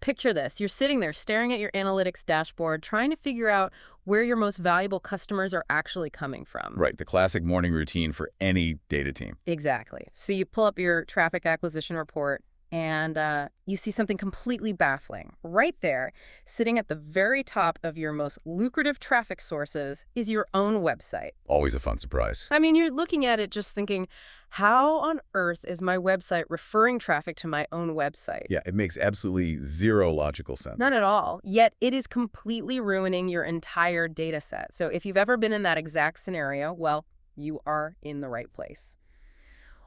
picture this. You're sitting there staring at your analytics dashboard, trying to figure out where your most valuable customers are actually coming from. Right, the classic morning routine for any data team. Exactly. So you pull up your traffic acquisition report, and you see something completely baffling. Right there, sitting at the very top of your most lucrative traffic sources, is your own website. Always a fun surprise. I mean, you're looking at it just thinking, how on earth is my website referring traffic to my own website? Yeah, it makes absolutely zero logical sense. None at all. Yet it is completely ruining your entire data set. So if you've ever been in that exact scenario, well, you are in the right place.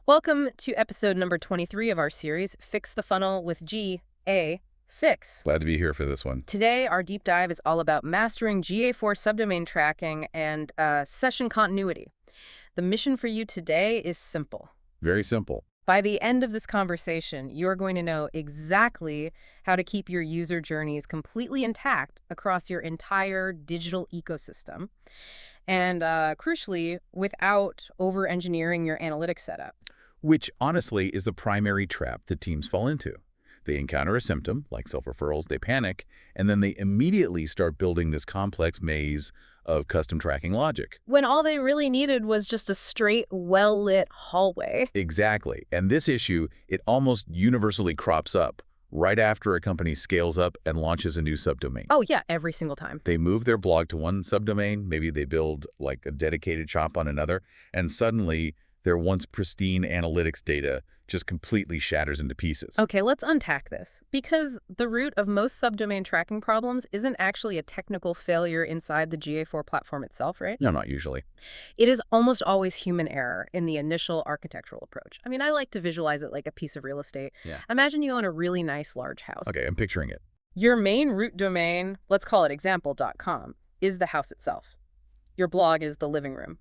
Welcome to episode number 23 of our series, Fix the Funnel with GA Fix. Glad to be here for this one. Today, our deep dive is all about mastering GA4 subdomain tracking and session continuity. The mission for you today is simple. Very simple. By the end of this conversation, you're going to know exactly how to keep your user journeys completely intact across your entire digital ecosystem. And crucially, without over-engineering your analytics setup. Which, honestly, is the primary trap that teams fall into. They encounter a symptom, like self-referrals, they panic, and then they immediately start building this complex maze of custom tracking logic. When all they really needed was just a straight, well-lit hallway. Exactly. And this issue, it almost universally crops up right after a company scales up and launches a new subdomain. Oh, yeah, every single time. They move their blog to one subdomain, maybe they build like a dedicated shop on another, and suddenly their once pristine analytics data just completely shatters into pieces. Okay, let's unpack this. Because the root of most subdomain tracking problems isn't actually a technical failure inside the GA4 platform itself, right? No, not usually. It is almost always human error in the initial architectural approach. I mean, I like to visualize it like a piece of real estate. Yeah. Imagine you own a really nice large house. Okay, I'm picturing it. Your main root domain, let's call it example.com, is the house itself. Your blog is the living room.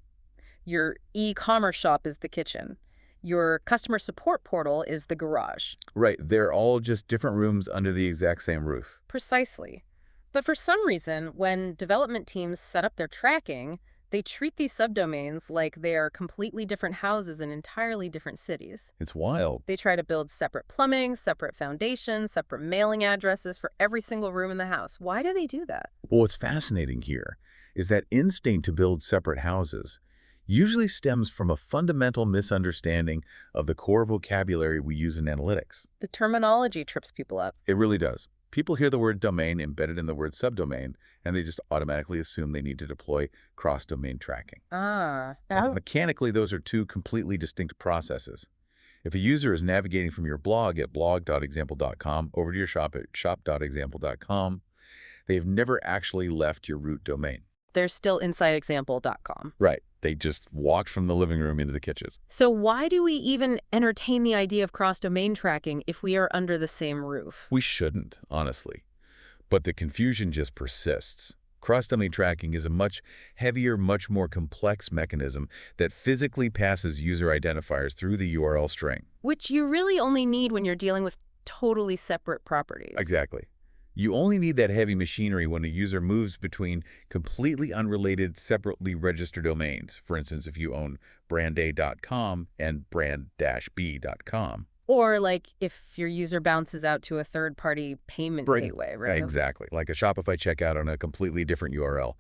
Your e-commerce shop is the kitchen. Your customer support portal is the garage. Right, they're all just different rooms under the exact same roof. Precisely. But for some reason, when development teams set up their tracking, they treat these subdomains like they are completely different houses in entirely different cities. It's wild. They try to build separate plumbing, separate foundations, separate mailing addresses for every single room in the house. Why do they do that? Well, what's fascinating here is that instinct to build separate houses usually stems from a fundamental misunderstanding of the core vocabulary we use in analytics. The terminology trips people up. It really does. People hear the word domain embedded in the word subdomain, and they just automatically assume they need to deploy cross-domain tracking. Mechanically, those are two completely distinct processes. If a user is navigating from your blog at blog.example.com over to your shop at shop.example.com, they have never actually left your root domain. They're still inside example.com. Right. They just walked from the living room into the kitchens. So why do we even entertain the idea of cross-domain tracking if we are under the same roof? We shouldn't, honestly. But the confusion just persists. Cross-domain tracking is a much heavier, much more complex mechanism that physically passes user identifiers through the URL string. Which you really only need when you're dealing with totally separate properties. Exactly. You only need that heavy machinery when a user moves between completely unrelated, separately registered domains. For instance, if you own branda.com and brand-b.com. Or like if your user bounces out to a third-party payment gateway, right? Exactly, like a Shopify checkout on a completely different URL.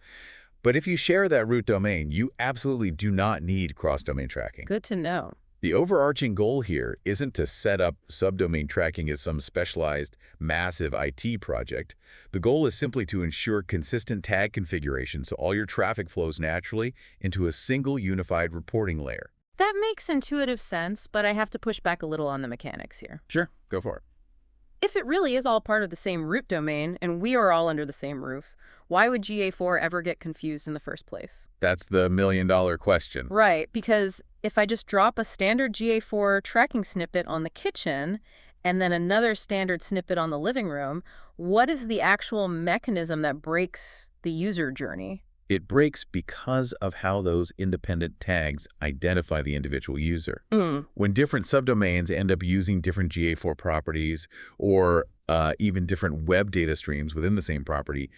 But if you share that root domain, you absolutely do not need cross-domain tracking. Good to know. The overarching goal here isn't to set up subdomain tracking as some specialized, massive IT project. The goal is simply to ensure consistent tag configuration so all your traffic flows naturally into a single unified reporting layer. That makes intuitive sense, but I have to push back a little on the mechanics here. Sure, go for it. If it really is all part of the same root domain and we are all under the same roof, why would GA4 ever get confused in the first place? That's the million-dollar question. Right, because if I just drop a standard GA4 tracking snippet on the kitchen and then another standard snippet on the living room, what is the actual mechanism that breaks the user journey? It breaks because of how those independent tags identify the individual user. When different subdomains end up using different GA4 properties or even different web data streams within the same property,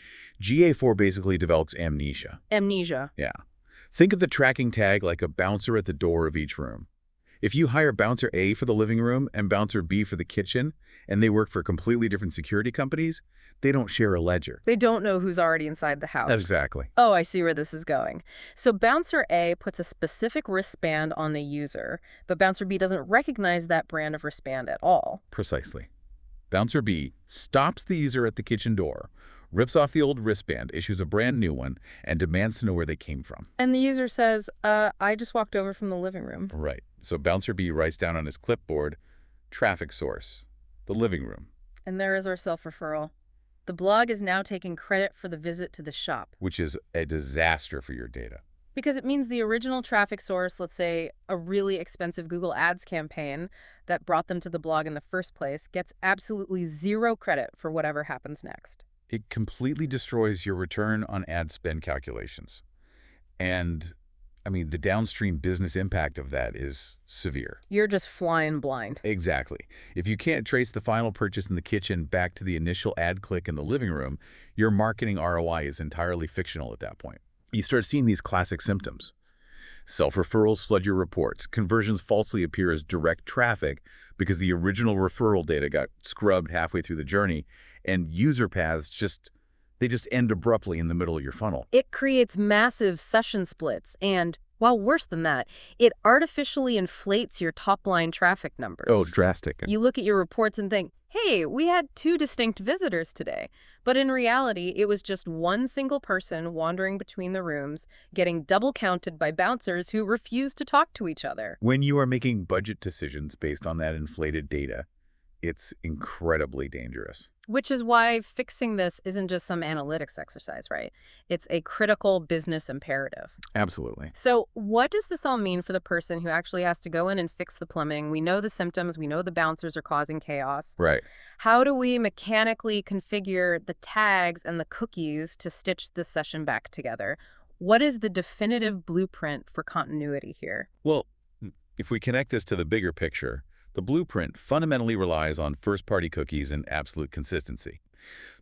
GA4 basically develops amnesia. Amnesia. Yeah. Think of the tracking tag like a bouncer at the door of each room. If you hire bouncer A for the living room and bouncer B for the kitchen, and they work for completely different security companies, they don't share a ledger. They don't know who's already inside the house. Exactly. Oh, I see where this is going. So bouncer A puts a specific wristband on the user, but bouncer B doesn't recognize that brand of wristband at all. Precisely. Bouncer B stops the user at the kitchen door, rips off the old wristband, issues a brand new one, and demands to know where they came from. And the user says, I just walked over from the living room. Right. So bouncer B writes down on his clipboard, traffic source, the living room. And there is our self-referral. The blog is now taking credit for the visit to the shop. Which is a disaster for your data. Because it means the original traffic source, let's say a really expensive Google Ads campaign that brought them to the blog in the first place, gets absolutely zero credit for whatever happens next. It completely destroys your return on ad spend calculations. And, I mean, the downstream business impact of that is severe. You're just flying blind. Exactly. If you can't trace the final purchase in the kitchen back to the initial ad click in the living room, your marketing ROI is entirely fictional at that point. You start seeing these classic symptoms. Self-referrals flood your reports. Conversions falsely appear as direct traffic because the original referral data got scrubbed halfway through the journey, and user paths just end abruptly in the middle of your funnel. It creates massive session splits, and, well, worse than that, it artificially inflates your top-line traffic numbers. Oh, drastic. You look at your reports and think, hey, we had 2 distinct visitors today. But in reality, it was just one single person wandering between the rooms, getting double counted by bouncers who refused to talk to each other. When you are making budget decisions based on that inflated data, it's incredibly dangerous. Which is why fixing this isn't just some analytics exercise, right? It's a critical business imperative. Absolutely. So what does this all mean for the person who actually has to go in and fix the plumbing? We know the symptoms. We know the bouncers are causing chaos. Right. How do we mechanically configure the tags and the cookies to stitch the session back together? What is the definitive blueprint for continuity here? Well, if we connect this to the bigger picture, the blueprint fundamentally relies on first-party cookies and absolute consistency.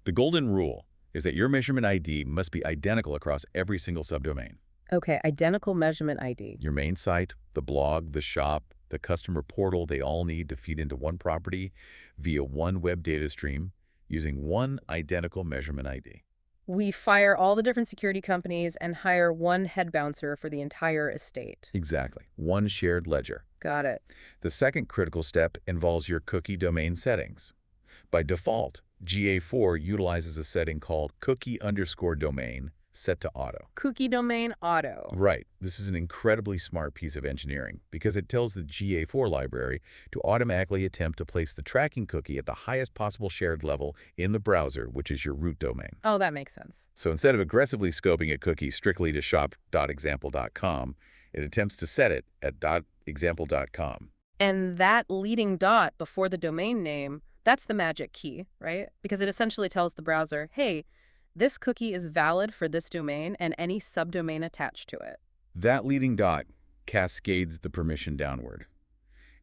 The golden rule is that your measurement ID must be identical across every single subdomain. Okay, identical measurement ID. Your main site, the blog, the shop, the customer portal, they all need to feed into one property via one web data stream using one identical measurement ID. We fire all the different security companies and hire one head bouncer for the entire estate. Exactly. One shared ledger. Got it. The second critical step involves your cookie domain settings. By default, GA4 utilizes a setting called cookie_domain set to auto. Cookie domain auto. Right. This is an incredibly smart piece of engineering because it tells the GA4 library to automatically attempt to place the tracking cookie at the highest possible shared level in the browser, which is your root domain. Oh, that makes sense. So instead of aggressively scoping a cookie strictly to shop.example.com, it attempts to set it at .example.com. And that leading dot before the domain name, that's the magic key, right? Because it essentially tells the browser, hey, this cookie is valid for this domain and any subdomain attached to it. That leading dot cascades the permission downward.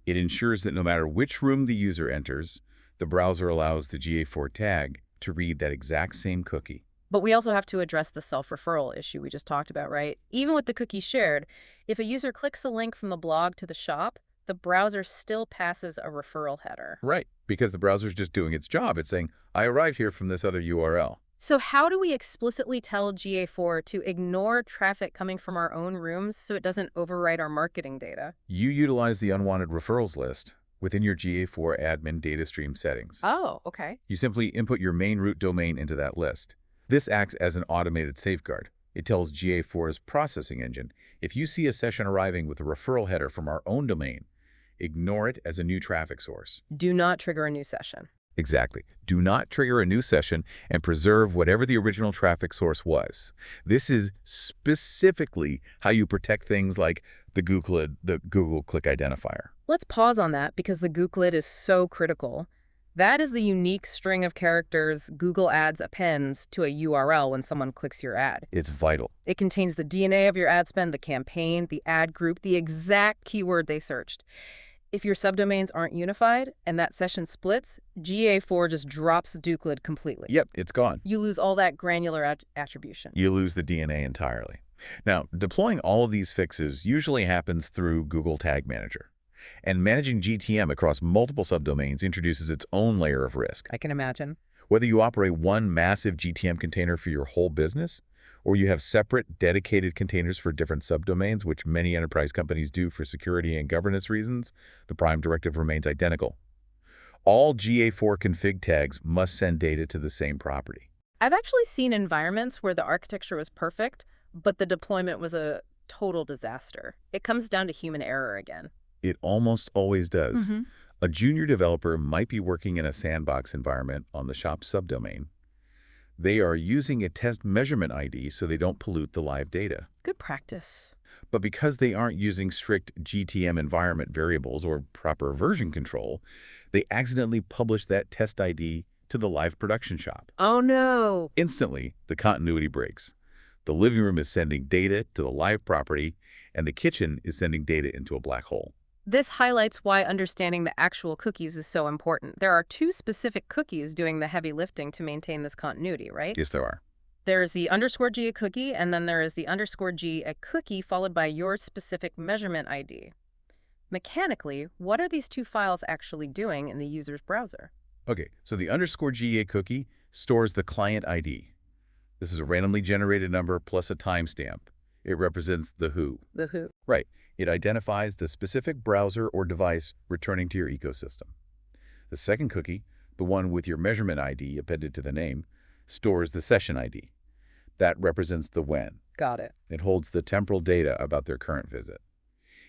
It ensures that no matter which room the user enters, the browser allows the GA4 tag to read that exact same cookie. But we also have to address the self-referral issue we just talked about, right? Even with the cookie shared, if a user clicks a link from the blog to the shop, the browser still passes a referral header. Right, because the browser's just doing its job. It's saying, I arrived here from this other URL. So how do we explicitly tell GA4 to ignore traffic coming from our own rooms so it doesn't overwrite our marketing data? You utilize the unwanted referrals list within your GA4 admin data stream settings. Oh, okay. You simply input your main root domain into that list. This acts as an automated safeguard. It tells GA4's processing engine, if you see a session arriving with a referral header from our own domain, ignore it as a new traffic source. Do not trigger a new session. Exactly. Do not trigger a new session and preserve whatever the original traffic source was. This is specifically how you protect things like the Google Click Identifier. Let's pause on that because the Googlet is so critical. That is the unique string of characters Google Ads appends to a URL when someone clicks your ad. It's vital. It contains the DNA of your ad spend, the campaign, the ad group, the exact keyword they searched. If your subdomains aren't unified and that session splits, GA4 just drops the Duke-lid completely. Yep, it's gone. You lose all that granular attribution. You lose the DNA entirely. Now, deploying all of these fixes usually happens through Google Tag Manager. And managing GTM across multiple subdomains introduces its own layer of risk. I can imagine. Whether you operate one massive GTM container for your whole business, or you have separate, dedicated containers for different subdomains, which many enterprise companies do for security and governance reasons, the Prime Directive remains identical. All GA4 config tags must send data to the same property. I've actually seen environments where the architecture was perfect, but the deployment was a total disaster. It comes down to human error again. It almost always does. Mm-hmm. A junior developer might be working in a sandbox environment on the shop subdomain. They are using a test measurement ID so they don't pollute the live data. Good practice. But because they aren't using strict GTM environment variables or proper version control, they accidentally publish that test ID to the live production shop. Oh no! Instantly, the continuity breaks. The living room is sending data to the live property, and the kitchen is sending data into a black hole. This highlights why understanding the actual cookies is so important. There are 2 specific cookies doing the heavy lifting to maintain this continuity, right? Yes, there are. There's the _G a cookie, and then there is the _G a cookie followed by your specific measurement ID. Mechanically, what are these 2 files actually doing in the user's browser? Okay, so the _G a cookie stores the client ID. This is a randomly generated number plus a timestamp. It represents the who. The who. Right. It identifies the specific browser or device returning to your ecosystem. The second cookie, the one with your measurement ID appended to the name, stores the session ID. That represents the when. Got it. It holds the temporal data about their current visit.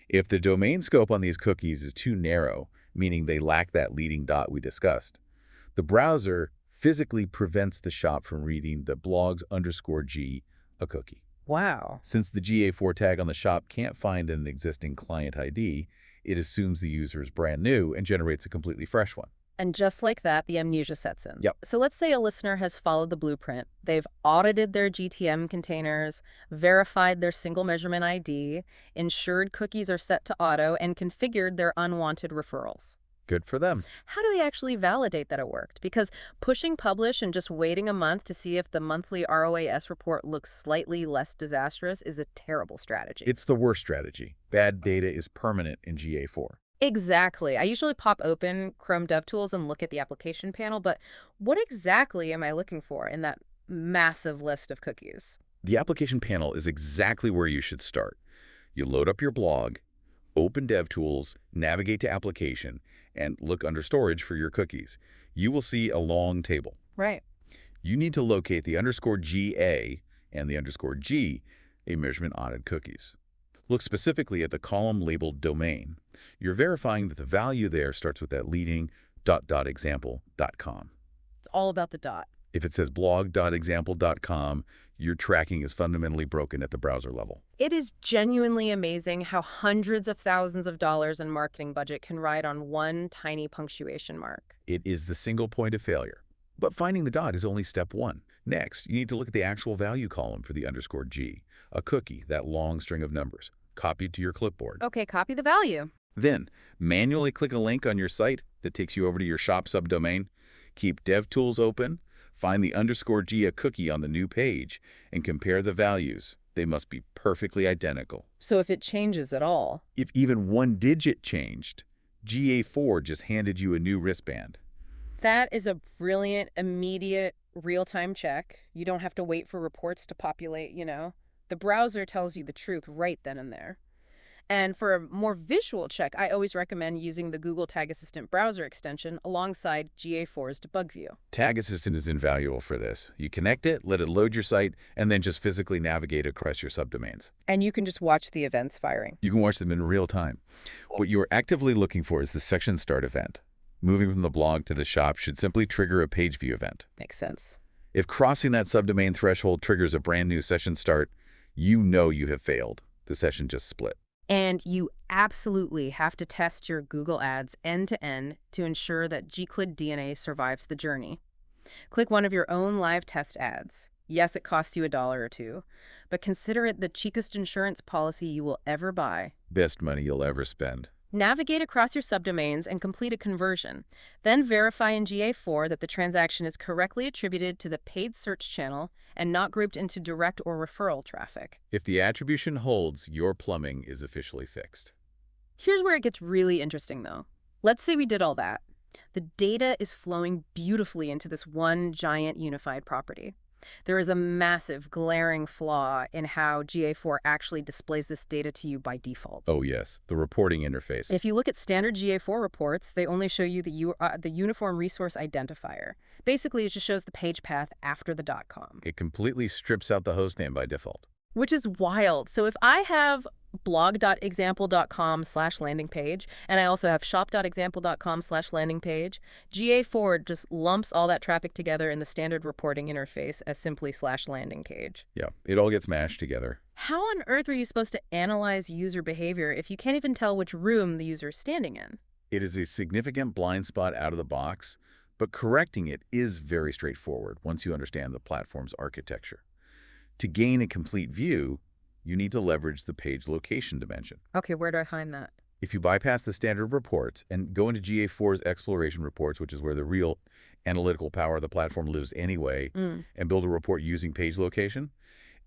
If the domain scope on these cookies is too narrow, meaning they lack that leading dot we discussed, the browser physically prevents the shop from reading the blogs _G a cookie. Wow. Since the GA4 tag on the shop can't find an existing client ID, it assumes the user is brand new and generates a completely fresh one. And just like that, the amnesia sets in. Yep. So let's say a listener has followed the blueprint. They've audited their GTM containers, verified their single measurement ID, ensured cookies are set to auto, and configured their unwanted referrals. Good for them. How do they actually validate that it worked? Because pushing publish and just waiting a month to see if the monthly ROAS report looks slightly less disastrous is a terrible strategy. It's the worst strategy. Bad data is permanent in GA4. Exactly. I usually pop open Chrome DevTools and look at the application panel, but what exactly am I looking for in that massive list of cookies? The application panel is exactly where you should start. You load up your blog, open DevTools, navigate to application, and look under storage for your cookies. You will see a long table. Right. You need to locate the _GA and the _G, a measurement audit cookies. Look specifically at the column labeled domain. You're verifying that the value there starts with that leading .example.com. It's all about the dot. If it says blog.example.com, your tracking is fundamentally broken at the browser level. It is genuinely amazing how hundreds of thousands of dollars in marketing budget can ride on one tiny punctuation mark. It is the single point of failure. But finding the dot is only step 1. Next, you need to look at the actual value column for the _G, a cookie, that long string of numbers, copied to your clipboard. Okay, copy the value. Then, manually click a link on your site that takes you over to your shop subdomain. Keep DevTools open, find the _G a cookie on the new page, and compare the values. They must be perfectly identical. So if it changes at all? If even one digit changed, GA4 just handed you a new wristband. That is a brilliant, immediate, real-time check. You don't have to wait for reports to populate, you know. The browser tells you the truth right then and there. And for a more visual check, I always recommend using the Google Tag Assistant browser extension alongside GA4's debug view. Tag Assistant is invaluable for this. You connect it, let it load your site, and then just physically navigate across your subdomains. And you can just watch the events firing. You can watch them in real time. What you are actively looking for is the section start event. Moving from the blog to the shop should simply trigger a page view event. Makes sense. If crossing that subdomain threshold triggers a brand new session start, you know you have failed. The session just split. And you absolutely have to test your Google Ads end-to-end to ensure that Gclid DNA survives the journey. Click one of your own live test ads. Yes, it costs you $1 or $2, but consider it the cheapest insurance policy you will ever buy. Best money you'll ever spend. Navigate across your subdomains and complete a conversion. Then verify in GA4 that the transaction is correctly attributed to the paid search channel and not grouped into direct or referral traffic. If the attribution holds, your plumbing is officially fixed. Here's where it gets really interesting, though. Let's say we did all that. The data is flowing beautifully into this one giant unified property. There is a massive, glaring flaw in how GA4 actually displays this data to you by default. Oh, yes, the reporting interface. If you look at standard GA4 reports, they only show you the uniform resource identifier. Basically, it just shows the page path after the .com. It completely strips out the hostname by default. Which is wild. So if I have blog.example.com/landing page, and I also have shop.example.com/landing page, GA4 just lumps all that traffic together in the standard reporting interface as simply /landing page. Yeah, it all gets mashed together. How on earth are you supposed to analyze user behavior if you can't even tell which room the user is standing in? It is a significant blind spot out of the box, but correcting it is very straightforward once you understand the platform's architecture. To gain a complete view, you need to leverage the page location dimension. Okay, where do I find that? If you bypass the standard reports and go into GA4's exploration reports, which is where the real analytical power of the platform lives anyway, and build a report using page location,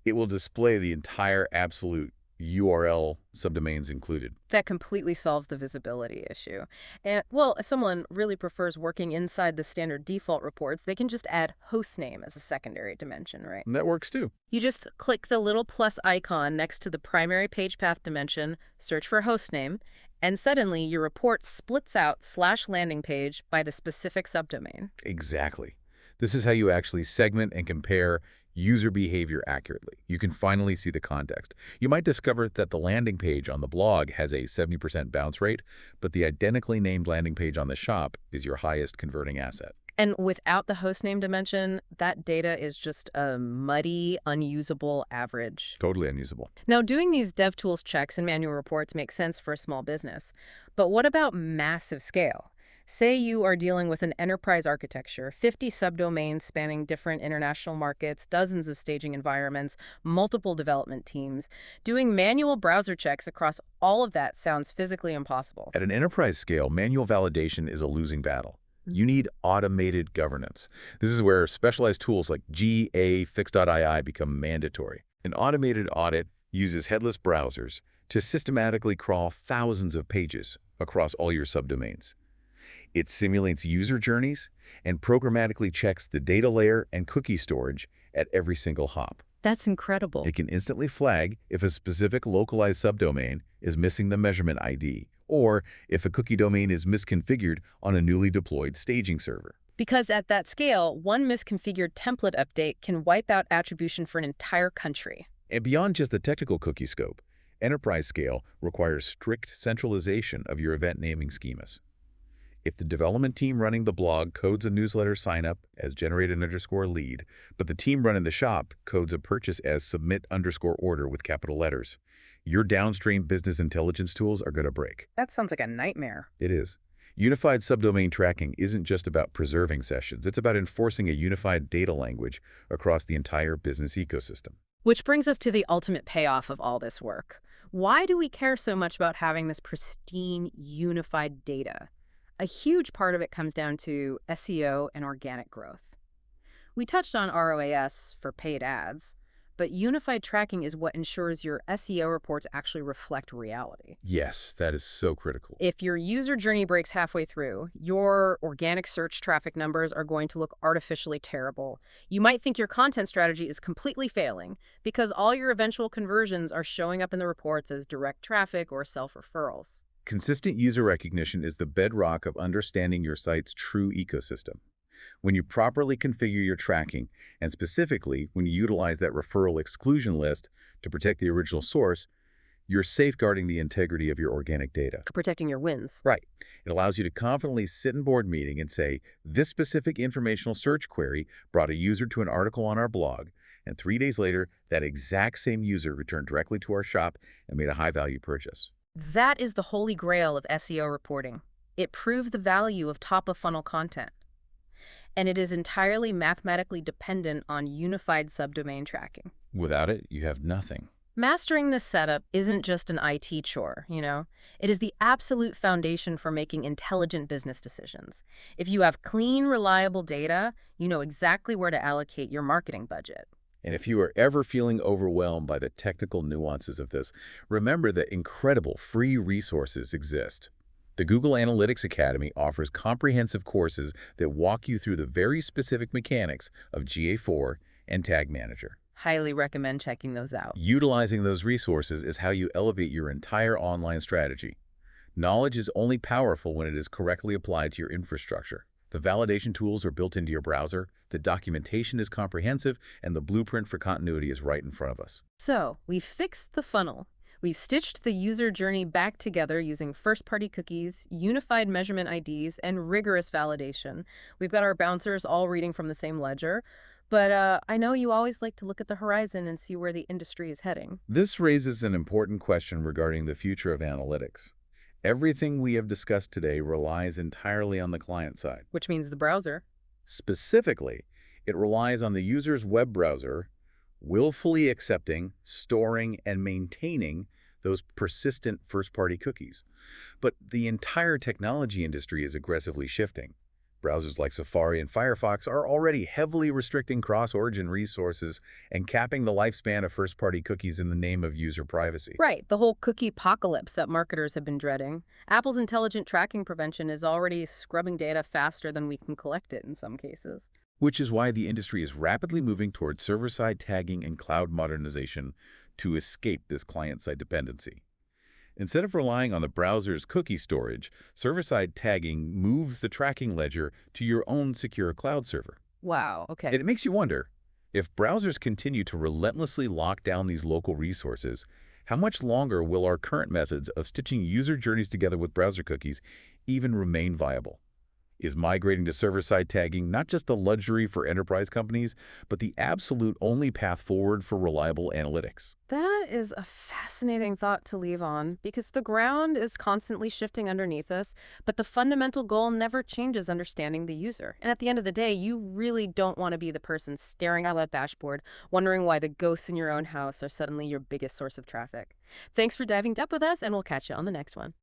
it will display the entire absolute URL subdomains included. That completely solves the visibility issue. And, well, if someone really prefers working inside the standard default reports, they can just add hostname as a secondary dimension, right? And that works too. You just click the little plus icon next to the primary page path dimension, search for hostname, and suddenly your report splits out /landing page by the specific subdomain. Exactly. This is how you actually segment and compare user behavior accurately. You can finally see the context. You might discover that the landing page on the blog has a 70% bounce rate, but the identically named landing page on the shop is your highest converting asset. And without the hostname dimension, that data is just a muddy, unusable average. Totally unusable. Now, doing these DevTools checks and manual reports makes sense for a small business. But what about massive scale? Say you are dealing with an enterprise architecture, 50 subdomains spanning different international markets, dozens of staging environments, multiple development teams. Doing manual browser checks across all of that sounds physically impossible. At an enterprise scale, manual validation is a losing battle. You need automated governance. This is where specialized tools like GA4 become mandatory. An automated audit uses headless browsers to systematically crawl thousands of pages across all your subdomains. It simulates user journeys and programmatically checks the data layer and cookie storage at every single hop. That's incredible. It can instantly flag if a specific localized subdomain is missing the measurement ID, or if a cookie domain is misconfigured on a newly deployed staging server. Because at that scale, one misconfigured template update can wipe out attribution for an entire country. And beyond just the technical cookie scope, enterprise scale requires strict centralization of your event naming schemas. If the development team running the blog codes a newsletter sign-up as generate_lead, but the team running the shop codes a purchase as submit_order with capital letters, your downstream business intelligence tools are going to break. That sounds like a nightmare. It is. Unified subdomain tracking isn't just about preserving sessions. It's about enforcing a unified data language across the entire business ecosystem. Which brings us to the ultimate payoff of all this work. Why do we care so much about having this pristine, unified data? A huge part of it comes down to SEO and organic growth. We touched on ROAS for paid ads, but unified tracking is what ensures your SEO reports actually reflect reality. Yes, that is so critical. If your user journey breaks halfway through, your organic search traffic numbers are going to look artificially terrible. You might think your content strategy is completely failing because all your eventual conversions are showing up in the reports as direct traffic or self-referrals. Consistent user recognition is the bedrock of understanding your site's true ecosystem. When you properly configure your tracking, and specifically when you utilize that referral exclusion list to protect the original source, you're safeguarding the integrity of your organic data. Protecting your wins. Right. It allows you to confidently sit in board meeting and say, this specific informational search query brought a user to an article on our blog, and 3 days later, that exact same user returned directly to our shop and made a high-value purchase. That is the holy grail of SEO reporting. It proves the value of top-of-funnel content. And it is entirely mathematically dependent on unified subdomain tracking. Without it, you have nothing. Mastering this setup isn't just an IT chore, It is the absolute foundation for making intelligent business decisions. If you have clean, reliable data, you know exactly where to allocate your marketing budget. And if you are ever feeling overwhelmed by the technical nuances of this, remember that incredible free resources exist. The Google Analytics Academy offers comprehensive courses that walk you through the very specific mechanics of GA4 and Tag Manager. Highly recommend checking those out. Utilizing those resources is how you elevate your entire online strategy. Knowledge is only powerful when it is correctly applied to your infrastructure. The validation tools are built into your browser, the documentation is comprehensive, and the blueprint for continuity is right in front of us. So, we've fixed the funnel. We've stitched the user journey back together using first-party cookies, unified measurement IDs, and rigorous validation. We've got our bouncers all reading from the same ledger. But I know you always like to look at the horizon and see where the industry is heading. This raises an important question regarding the future of analytics. Everything we have discussed today relies entirely on the client side. Which means the browser. Specifically, it relies on the user's web browser willfully accepting, storing, and maintaining those persistent first-party cookies. But the entire technology industry is aggressively shifting. Browsers like Safari and Firefox are already heavily restricting cross-origin resources and capping the lifespan of first-party cookies in the name of user privacy. Right, the whole cookie apocalypse that marketers have been dreading. Apple's intelligent tracking prevention is already scrubbing data faster than we can collect it in some cases. Which is why the industry is rapidly moving toward server-side tagging and cloud modernization to escape this client-side dependency. Instead of relying on the browser's cookie storage, server-side tagging moves the tracking ledger to your own secure cloud server. Wow, okay. It makes you wonder, if browsers continue to relentlessly lock down these local resources, how much longer will our current methods of stitching user journeys together with browser cookies even remain viable? Is migrating to server-side tagging not just a luxury for enterprise companies, but the absolute only path forward for reliable analytics? That is a fascinating thought to leave on, because the ground is constantly shifting underneath us, but the fundamental goal never changes: understanding the user. And at the end of the day, you really don't want to be the person staring at that dashboard, wondering why the ghosts in your own house are suddenly your biggest source of traffic. Thanks for diving deep with us, and we'll catch you on the next one.